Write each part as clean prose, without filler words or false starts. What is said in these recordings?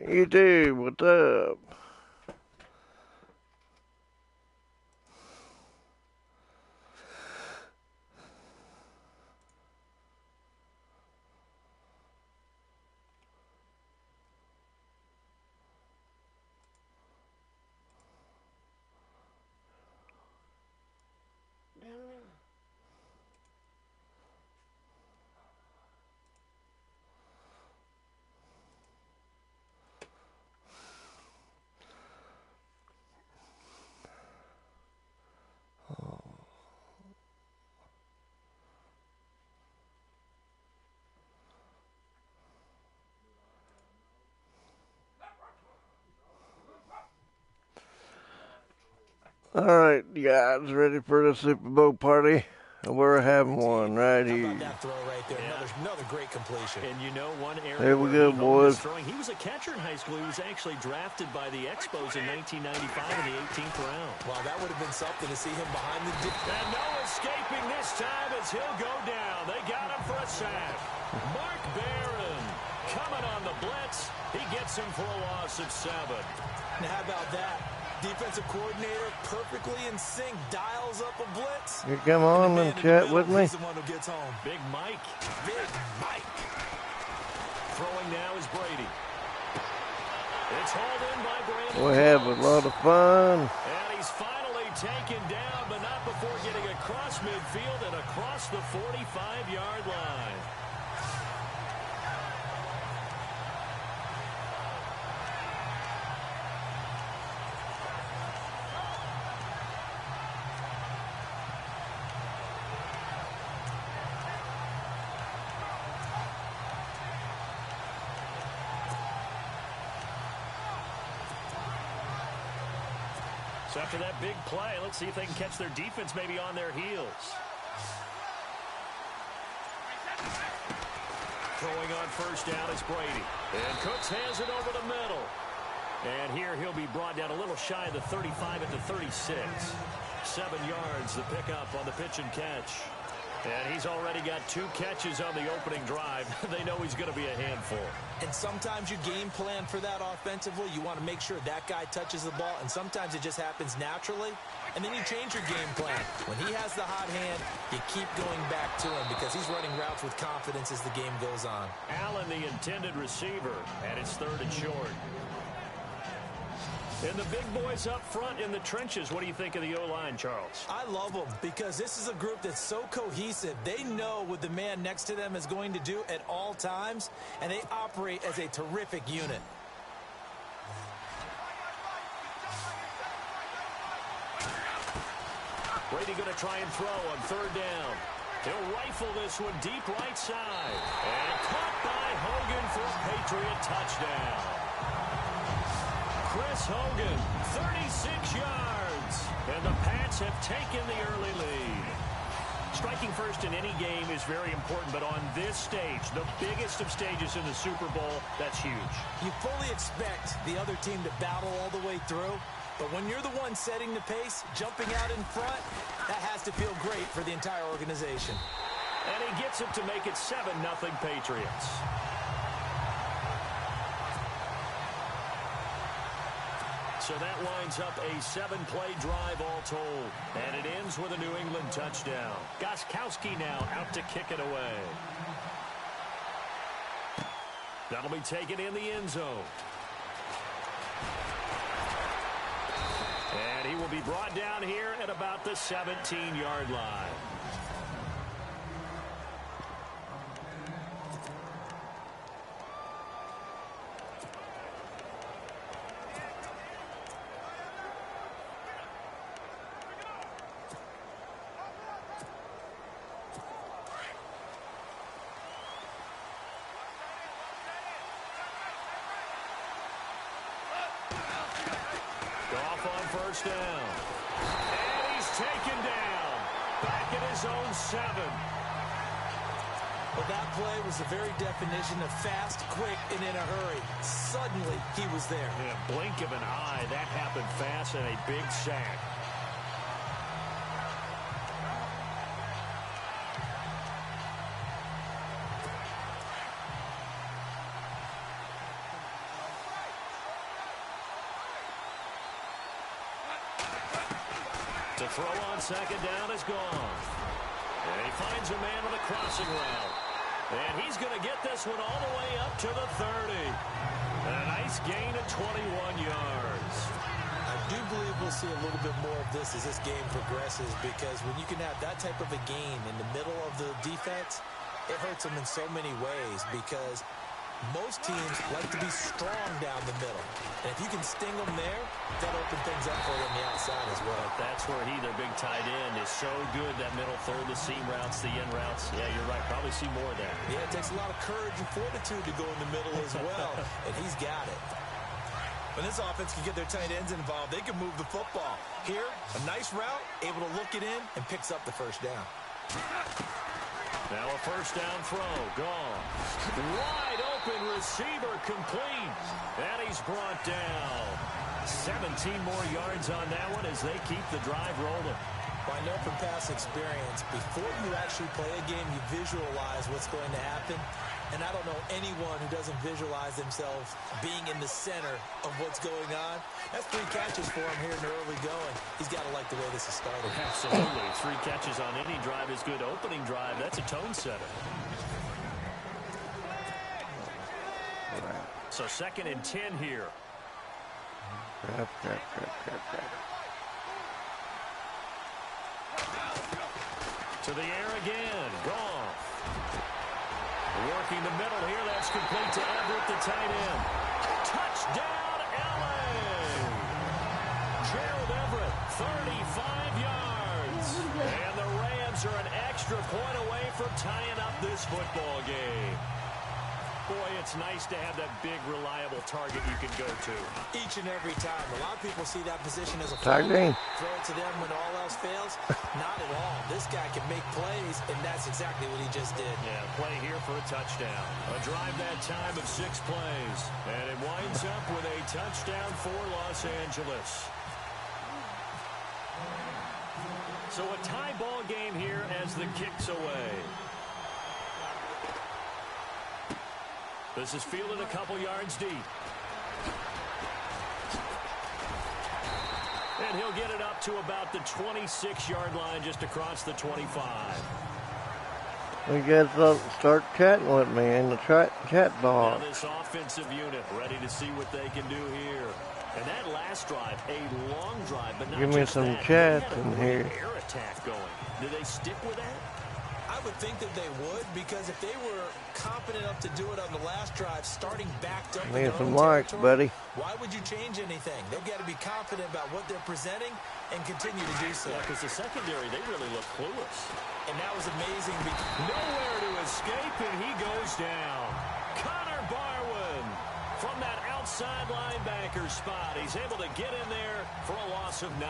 YouTube, what's up? All right, you guys, ready for the Super Bowl party? We're having one right here. How about that throw right there? Yeah. Another great completion. And you know, one area there we go, boys. he was a catcher in high school. He was actually drafted by the Expos in 1995 in the 18th round. Well, that would have been something to see him behind the... And no escaping this time as he'll go down. They got him for a sack. Mark Barron coming on the blitz. He gets him for a loss of 7. Now, how about that? Defensive coordinator perfectly in sync, dials up a blitz. You come on and chat with me. He's the one who gets home. Big Mike. Big Mike. Throwing now is Brady. It's hauled in by Brandon. We have a lot of fun. And he's finally taken down, but not before getting across midfield and across the 45-yard line. So after that big play, let's see if they can catch their defense maybe on their heels. Throwing on first down is Brady. And Cooks has it over the middle. And here he'll be brought down a little shy of the 35 at the 36. 7 yards the pickup on the pitch and catch. And he's already got 2 catches on the opening drive. They know he's going to be a handful. And sometimes you game plan for that offensively. You want to make sure that guy touches the ball, and sometimes it just happens naturally. And then you change your game plan. When he has the hot hand, you keep going back to him because he's running routes with confidence as the game goes on. Allen, the intended receiver, and it's 3rd and short. And the big boys up front in the trenches. What do you think of the O-line, Charles? I love them because this is a group that's so cohesive. They know what the man next to them is going to do at all times, and they operate as a terrific unit. Brady going to try and throw on 3rd down. He'll rifle this one deep right side. And caught by Hogan for a Patriot touchdown. Chris Hogan, 36 yards. And the Pats have taken the early lead. Striking first in any game is very important, but on this stage, the biggest of stages in the Super Bowl, that's huge. You fully expect the other team to battle all the way through, but when you're the one setting the pace, jumping out in front, that has to feel great for the entire organization. And he gets it to make it 7-0 Patriots. So that lines up a 7-play drive all told. And it ends with a New England touchdown. Gostkowski now out to kick it away. That'll be taken in the end zone. And he will be brought down here at about the 17-yard line. First down. And he's taken down. Back at his own 7. Well, that play was the very definition of fast, quick, and in a hurry. Suddenly, he was there. In a blink of an eye, that happened fast and a big sack. To throw on second down is gone. And he finds a man on the crossing route. And he's going to get this one all the way up to the 30. And a nice gain of 21 yards. I do believe we'll see a little bit more of this as this game progresses, because when you can have that type of a gain in the middle of the defense, it hurts them in so many ways, because most teams like to be strong down the middle. And if you can sting them there, that'll open things up for you on the outside as well. That's where their big tight end, is so good, that middle third, the seam routes, the in routes. Yeah, you're right. Probably see more of that. Yeah, it takes a lot of courage and fortitude to go in the middle as well, and he's got it. When this offense can get their tight ends involved, they can move the football. Here, a nice route, able to look it in, and picks up the first down. Now a first down throw, gone. Wide open receiver, complete. And he's brought down. 17 more yards on that one as they keep the drive rolling. Well, I know from past experience, before you actually play a game, you visualize what's going to happen. And I don't know anyone who doesn't visualize themselves being in the center of what's going on. That's 3 catches for him here in the early going. He's got to like the way this is started. Absolutely. 3 catches on any drive is good. Opening drive, that's a tone setter. So 2nd and 10 here. Crap. To the air again. Gone. Working the middle here. That's complete to Everett, the tight end. Touchdown, L.A. Gerald Everett, 35 yards. And the Rams are an extra point away from tying up this football game. Boy, it's nice to have that big, reliable target you can go to. Each and every time. A lot of people see that position as a Tag game. Throw it to them when all else fails. Not at all. This guy can make plays, and that's exactly what he just did. Yeah, play here for a touchdown. A drive that time of 6 plays. And it winds up with a touchdown for Los Angeles. So a tie ball game here as the kick's away. This is fielded a couple yards deep. And he'll get it up to about the 26-yard line, just across the 25. You guys start chatting with me in the chat box. Now this offensive unit ready to see what they can do here. And that last drive, a long drive, but not Give me just some that. chats They had a in great here. air attack going. Do they stick with that? I would think that they would, because if they were confident enough to do it on the last drive, starting backed up in Need their some own likes, territory, buddy. why would you change anything? They've got to be confident about what they're presenting and continue to do so. Yeah, because the secondary, they really look clueless. And that was amazing. Nowhere to escape, and he goes down. Connor Barwin from that outside linebacker spot. He's able to get in there for a loss of 9.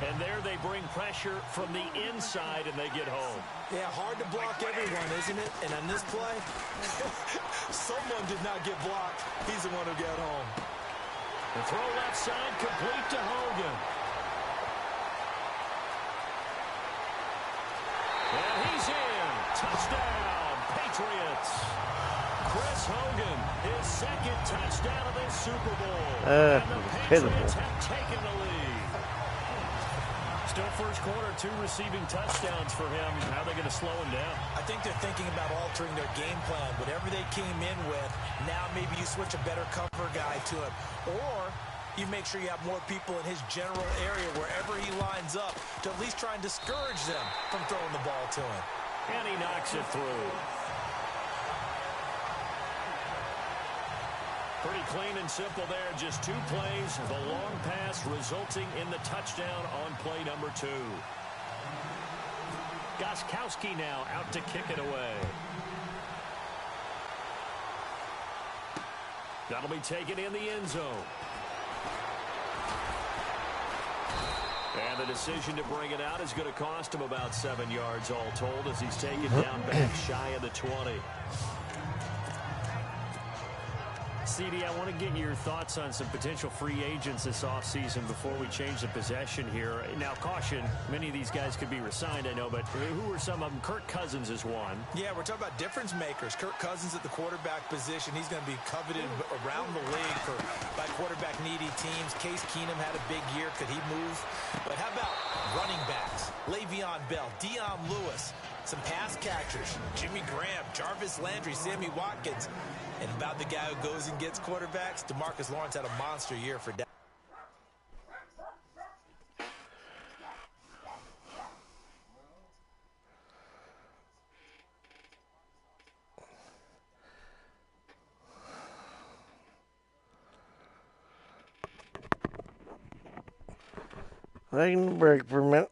And there they bring pressure from the inside, and they get home. Yeah, hard to block everyone, isn't it? And on this play, someone did not get blocked. He's the one who got home. The throw left side, complete to Hogan. And he's in. Touchdown, Patriots. Chris Hogan, his 2nd touchdown of this Super Bowl. And the Patriots have taken the lead. Still first quarter, 2 receiving touchdowns for him. How are they going to slow him down? I think they're thinking about altering their game plan. Whatever they came in with, now maybe you switch a better cover guy to him. Or you make sure you have more people in his general area wherever he lines up to at least try and discourage them from throwing the ball to him. And he knocks it through. Pretty clean and simple there. Just 2 plays. The long pass resulting in the touchdown on play number 2. Gostkowski now out to kick it away. That'll be taken in the end zone. And the decision to bring it out is going to cost him about 7 yards all told, as he's taken down back shy of the 20. CD, I want to get your thoughts on some potential free agents this offseason before we change the possession here. Now, caution, many of these guys could be re-signed, I know, but who are some of them? Kirk Cousins is one. Yeah, we're talking about difference makers. Kirk Cousins at the quarterback position. He's going to be coveted around the league by quarterback-needy teams. Case Keenum had a big year. Could he move? But how about running backs? Le'Veon Bell, Dion Lewis, some pass catchers, Jimmy Graham, Jarvis Landry, Sammy Watkins. And about the guy who goes and gets quarterbacks, DeMarcus Lawrence had a monster year for Dallas. Taking a break for a minute.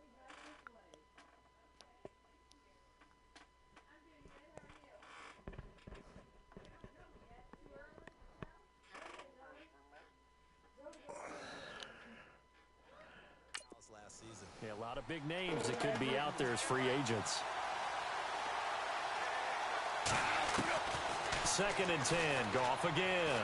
Yeah, a lot of big names that could be out there as free agents. 2nd and 10. Goff again.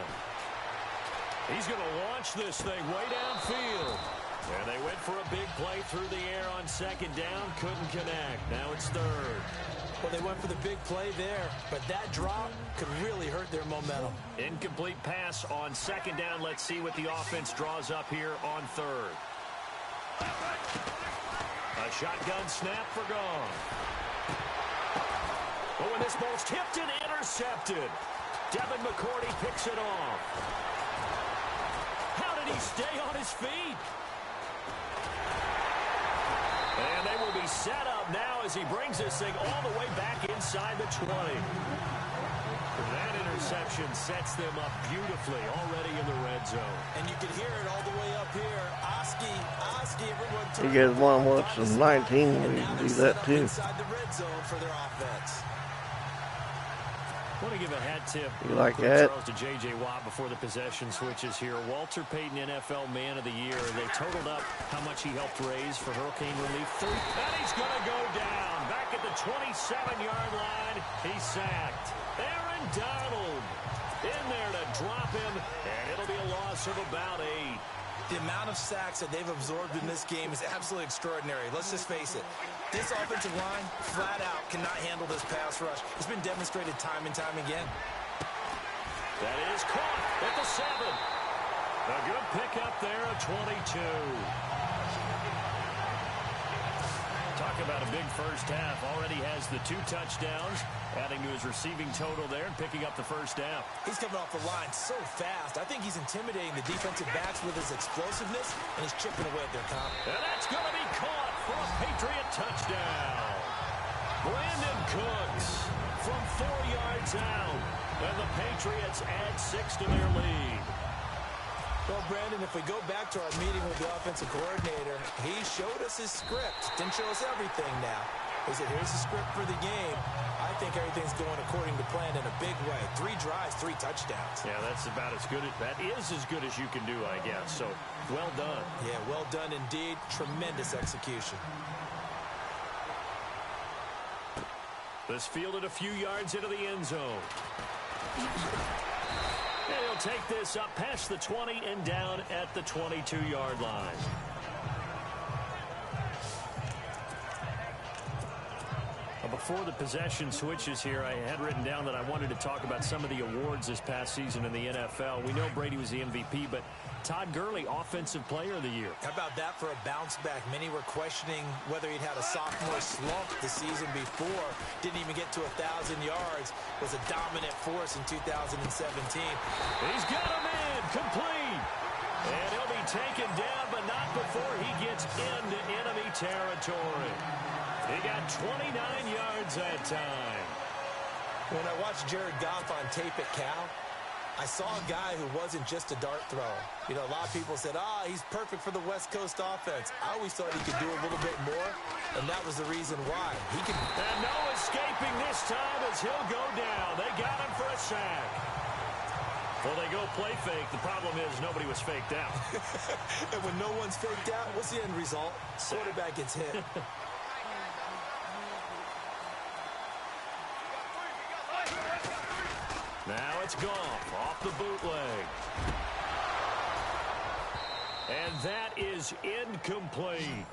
He's going to launch this thing way downfield. And they went for a big play through the air on 2nd down. Couldn't connect. Now it's 3rd. Well, they went for the big play there, but that drop could really hurt their momentum. Incomplete pass on 2nd down. Let's see what the offense draws up here on 3rd. A shotgun snap for Gone. Oh, and this ball's tipped and intercepted. Devin McCourty picks it off. How did he stay on his feet? And they will be set up now as he brings this thing all the way back inside the 20. That interception sets them up beautifully already in the red zone. And you can hear it all the way up here. Oski, everyone turns. You guys want to watch some 19? We can do that too. Inside the red zone for their offense. I want to give a hat tip You like that? Charles, to J.J. Watt before the possession switches here. Walter Payton, NFL Man of the Year. They totaled up how much he helped raise for hurricane relief. And he's going to go down. Back at the 27-yard line. He's sacked. Aaron Donald in there to drop him. And it'll be a loss of about 8. The amount of sacks that they've absorbed in this game is absolutely extraordinary. Let's just face it. This offensive line, flat out, cannot handle this pass rush. It's been demonstrated time and time again. That is caught at the 7. A good pickup there at 22. Talk about a big first half. Already has the 2 touchdowns, adding to his receiving total there and picking up the first down. He's coming off the line so fast. I think he's intimidating the defensive backs with his explosiveness, and he's chipping away at their confidence. And that's going to be caught for a Patriot touchdown. Brandon Cooks from 4 yards out. And the Patriots add 6 to their lead. Well, Brandon, if we go back to our meeting with the offensive coordinator, he showed us his script. Didn't show us everything now. He said, here's the script for the game. I think everything's going according to plan in a big way. 3 drives, 3 touchdowns. Yeah, that's about as good. That is as good as you can do, I guess. So, well done. Yeah, well done indeed. Tremendous execution. This fielded a few yards into the end zone. And he'll take this up past the 20 and down at the 22-yard line. Before the possession switches here, I had written down that I wanted to talk about some of the awards this past season in the NFL. We know Brady was the MVP, but Todd Gurley, Offensive Player of the Year. How about that for a bounce back? Many were questioning whether he'd had a sophomore slump the season before. Didn't even get to 1,000 yards. Was a dominant force in 2017. He's got him in, complete. And he'll be taken down, but not before he gets into enemy territory. He got 29 yards that time. When I watched Jared Goff on tape at Cal, I saw a guy who wasn't just a dart thrower. You know, a lot of people said, he's perfect for the West Coast offense. I always thought he could do a little bit more, and that was the reason why. He could. And no escaping this time as he'll go down. They got him for a sack. Well, they go play fake. The problem is nobody was faked out. And when no one's faked out, what's the end result? Quarterback gets hit. Now it's Goff off the bootleg. And that is incomplete.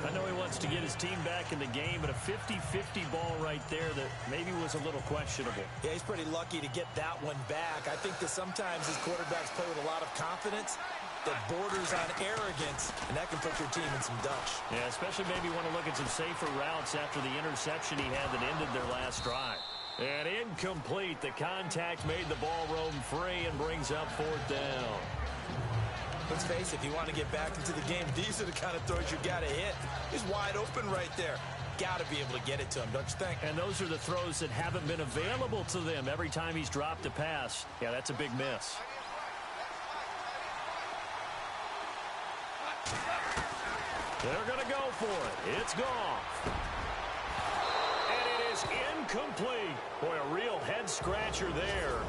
I know he wants to get his team back in the game, but a 50-50 ball right there that maybe was a little questionable. Yeah, he's pretty lucky to get that one back. I think that sometimes his quarterbacks play with a lot of confidence that borders on arrogance, and that can put your team in some dutch. Yeah, especially maybe want to look at some safer routes after the interception he had that ended their last drive. And incomplete. The contact made the ball roam free and brings up 4th down. Let's face it, if you want to get back into the game, these are the kind of throws you got to hit. He's wide open right there. Got to be able to get it to him, don't you think? And those are the throws that haven't been available to them every time he's dropped a pass. Yeah, that's a big miss. They're going to go for it. It's Goff. And it is incomplete. Boy, a real head-scratcher there.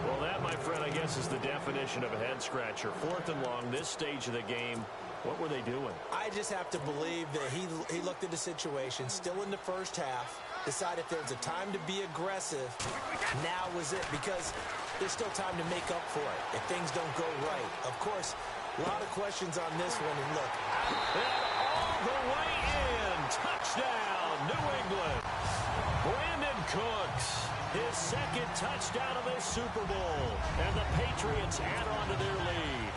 Well, that, my friend, I guess is the definition of a head-scratcher. 4th and long, this stage of the game. What were they doing? I just have to believe that he looked at the situation, still in the first half, decided if there's a time to be aggressive, now was it, because there's still time to make up for it if things don't go right. Of course, a lot of questions on this one, and look. And all the way in. Touchdown, New England. Brandon Cooks, his second touchdown of this Super Bowl. And the Patriots add on to their lead.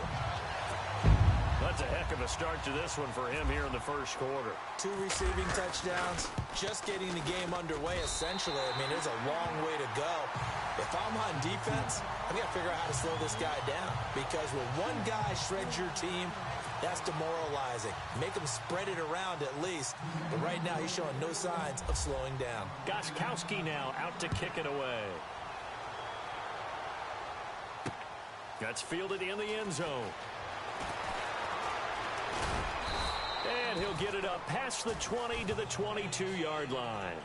That's a heck of a start to this one for him here in the first quarter. 2 receiving touchdowns, just getting the game underway, essentially. I mean, there's a long way to go. If I'm on defense, I've got to figure out how to slow this guy down. Because when one guy shreds your team, that's demoralizing. Make him spread it around at least. But right now, he's showing no signs of slowing down. Gostkowski now out to kick it away. That's fielded in the end zone. And he'll get it up past the 20 to the 22-yard line.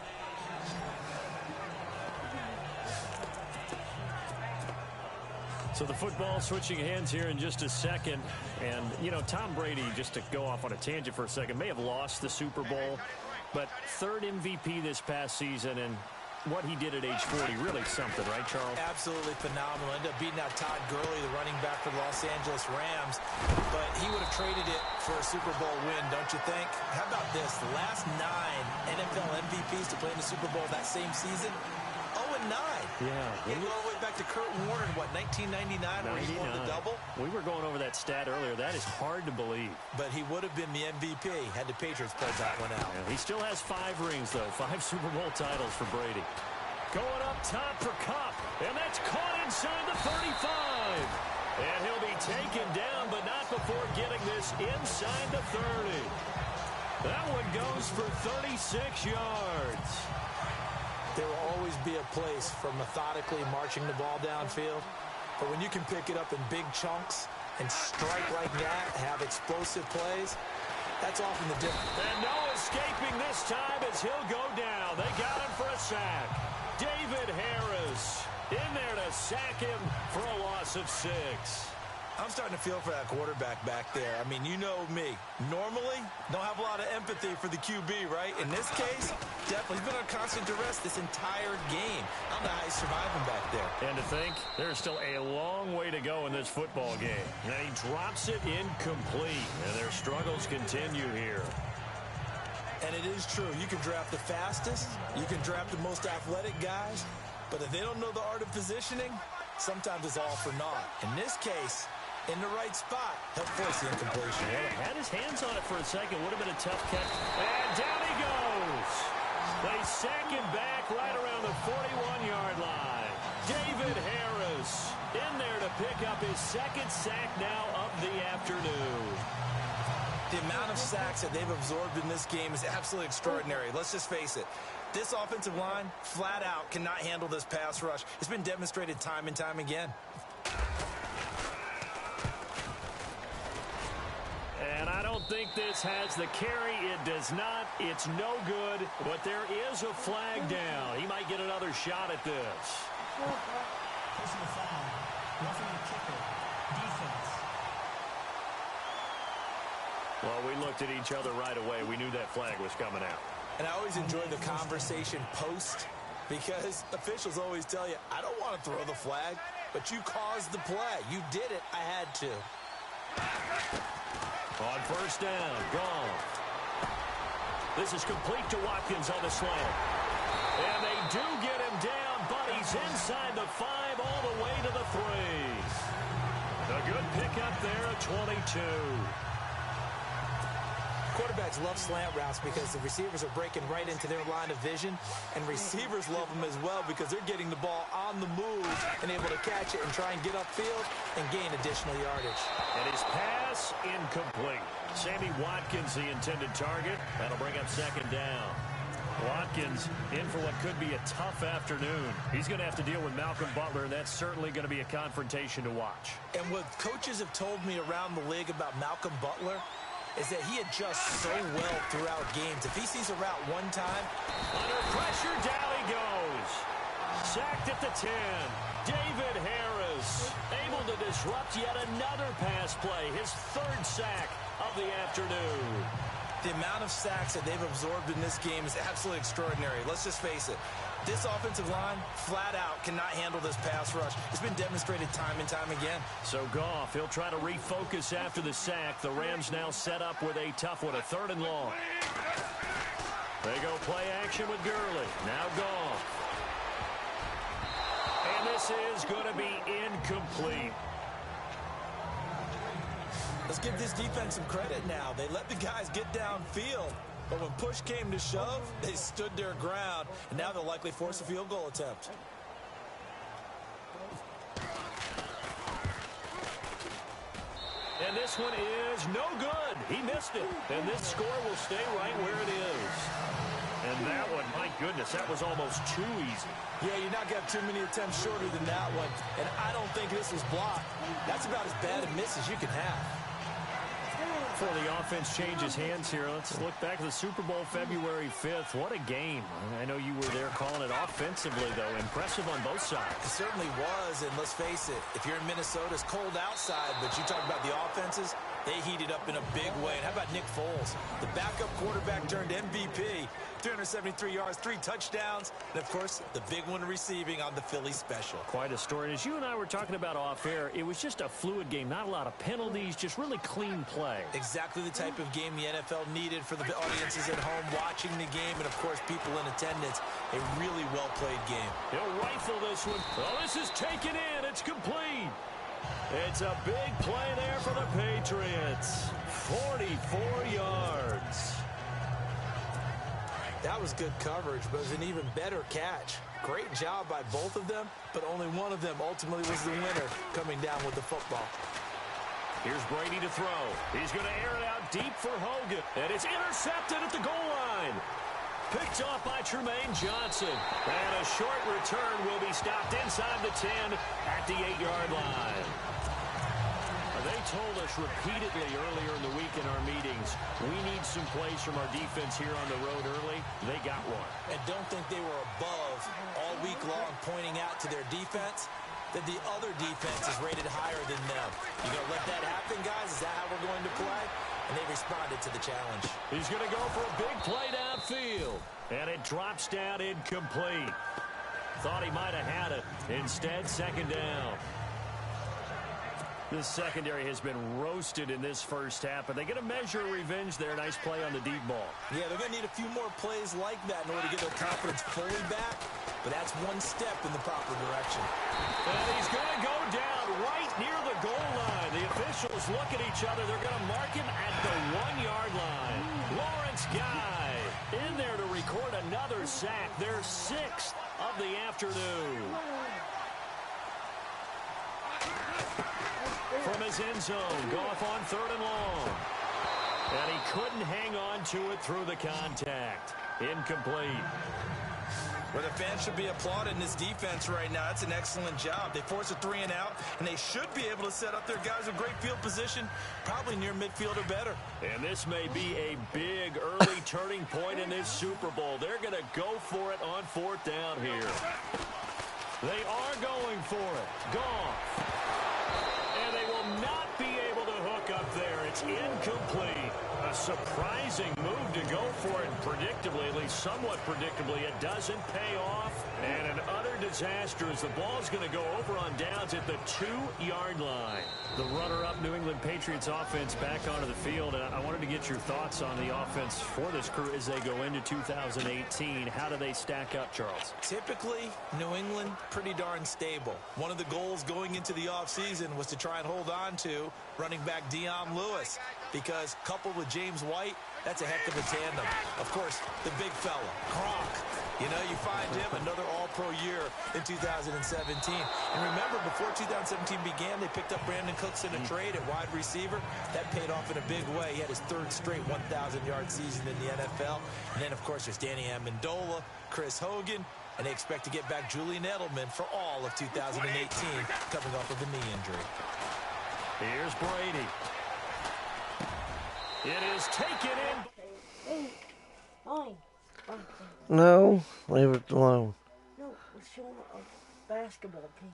So the football switching hands here in just a second. And, you know, Tom Brady, just to go off on a tangent for a second, may have lost the Super Bowl, but 3rd MVP this past season, and what he did at age 40, really something, right, Charles? Absolutely phenomenal. Ended up beating out Todd Gurley, the running back for the Los Angeles Rams, but he would have traded it for a Super Bowl win, don't you think? How about this? The last 9 NFL MVPs to play in the Super Bowl that same season, 0-9. Yeah. You go all the way back to Kurt Warner in, what, 1999, where he won the double? We were going over that stat earlier. That is hard to believe. But he would have been the MVP had the Patriots pulled that one out. Yeah, he still has 5 rings, though. 5 Super Bowl titles for Brady. Going up top for Kupp, and that's caught inside the 35. And he'll be taken down, but not before getting this inside the 30. That one goes for 36 yards. There will always be a place for methodically marching the ball downfield. But when you can pick it up in big chunks and strike like that, have explosive plays, that's often the difference. And no escaping this time as he'll go down. They got him for a sack. David Harris in there to sack him for a loss of 6. I'm starting to feel for that quarterback back there. I mean, you know me. Normally, don't have a lot of empathy for the QB, right? In this case, definitely. He's been on constant duress this entire game. I don't know how he's surviving back there. And to think, there's still a long way to go in this football game. And he drops it incomplete, and their struggles continue here. And it is true. You can draft the fastest. You can draft the most athletic guys. But if they don't know the art of positioning, sometimes it's all for naught. In this case, in the right spot, he'll force the incompletion. Yeah, had his hands on it for a second. Would have been a tough catch. And down he goes. They sack him back right around the 41-yard line. David Harris in there to pick up his second sack now of the afternoon. The amount of sacks that they've absorbed in this game is absolutely extraordinary. Let's just face it. This offensive line, flat out, cannot handle this pass rush. It's been demonstrated time and time again. And I don't think this has the carry. It does not. It's no good. But there is a flag down. He might get another shot at this. Personal foul. Roughing the kicker. Defense. Well, we looked at each other right away. We knew that flag was coming out. And I always enjoy the conversation post Because officials always tell you, I don't want to throw the flag, but you caused the play. You did it. I had to. On first down, Goff. This is complete to Watkins on the slant. And they do get him down, but he's inside the 5 all the way to the 3. A good pickup there at 22. Quarterbacks love slant routes because the receivers are breaking right into their line of vision, and receivers love them as well because they're getting the ball on the move and able to catch it and try and get upfield and gain additional yardage. And his pass incomplete. Sammy Watkins, the intended target. That'll bring up second down. Watkins in for what could be a tough afternoon. He's going to have to deal with Malcolm Butler, and that's certainly going to be a confrontation to watch. And what coaches have told me around the league about Malcolm Butler is that he adjusts so well throughout games. If he sees a route one time, under pressure, down he goes. Sacked at the 10. David Harris able to disrupt yet another pass play. His 3rd sack of the afternoon. The amount of sacks that they've absorbed in this game is absolutely extraordinary. Let's just face it. This offensive line, flat out, cannot handle this pass rush. It's been demonstrated time and time again. So Goff, he'll try to refocus after the sack. The Rams now set up with a tough one, a 3rd and long. They go play action with Gurley. Now Goff. And this is going to be incomplete. Let's give this defense some credit now. They let the guys get downfield. But when push came to shove, they stood their ground, and now they'll likely force a field goal attempt. And this one is no good. He missed it. And this score will stay right where it is. And that one, my goodness, that was almost too easy. Yeah, you're not going to have too many attempts shorter than that one. And I don't think this was blocked. That's about as bad a miss as you can have. Before the offense changes hands here, let's look back at the Super Bowl February 5th. What a game. I know you were there calling it offensively, though. Impressive on both sides. It certainly was, and let's face it, if you're in Minnesota, it's cold outside, but you talk about the offenses, they heated up in a big way. And how about Nick Foles? The backup quarterback turned MVP. 373 yards, 3 touchdowns, and, of course, the big one receiving on the Philly special. Quite a story. And as you and I were talking about off air, it was just a fluid game. Not a lot of penalties, just really clean play. Exactly the type of game the NFL needed for the audiences at home watching the game and, of course, people in attendance. A really well-played game. He'll rifle this one. Oh, this is taken in. It's complete. It's a big play there for the Patriots. 44 yards. That was good coverage, but it was an even better catch. Great job by both of them, but only one of them ultimately was the winner coming down with the football. Here's Brady to throw. He's going to air it out deep for Hogan. And it's intercepted at the goal line. Picked off by Tremaine Johnson. And a short return will be stopped inside the 10 at the 8-yard line. They told us repeatedly earlier in the week in our meetings, we need some plays from our defense here on the road early. They got one. And don't think they were above all week long pointing out to their defense that the other defense is rated higher than them. You going to let that happen, guys? Is that how we're going to play? And they responded to the challenge. He's going to go for a big play downfield. And it drops down incomplete. Thought he might have had it. Instead, second down. The secondary has been roasted in this first half, but they get a measure of revenge there. Nice play on the deep ball. Yeah, they're going to need a few more plays like that in order to get their confidence fully back, but that's one step in the proper direction. And he's going to go down right near the goal line. The officials look at each other. They're going to mark him at the 1-yard line. Lawrence Guy in there to record another sack, their 6th of the afternoon. From his end zone, Goff on 3rd and long. And he couldn't hang on to it through the contact. Incomplete. Well, the fans should be applauding this defense right now. That's an excellent job. They force a 3 and out, and they should be able to set up their guys in great field position, probably near midfield or better. And this may be a big early turning point in this Super Bowl. They're going to go for it on 4th down here. They are going for it. Goff. And they will not be able to hook up there. It's incomplete. A surprising move to go for it, and predictably, at least somewhat predictably, it doesn't pay off. And an utter disaster as the ball's going to go over on downs at the 2-yard line. The runner-up New England Patriots offense back onto the field. And I wanted to get your thoughts on the offense for this crew as they go into 2018. How do they stack up, Charles? Typically, New England, pretty darn stable. One of the goals going into the offseason was to try and hold on to running back Dion Lewis, because coupled with James White, that's a heck of a tandem. Of course, the big fella, Gronk. You know, you find him another all-pro year in 2017. And remember, before 2017 began, they picked up Brandon Cooks in a trade at wide receiver. That paid off in a big way. He had his third straight 1,000-yard season in the NFL. And then, of course, there's Danny Amendola, Chris Hogan, and they expect to get back Julian Edelman for all of 2018, coming off of a knee injury. Here's Brady. It is taken in. No, leave it alone. No, we're showing a basketball team.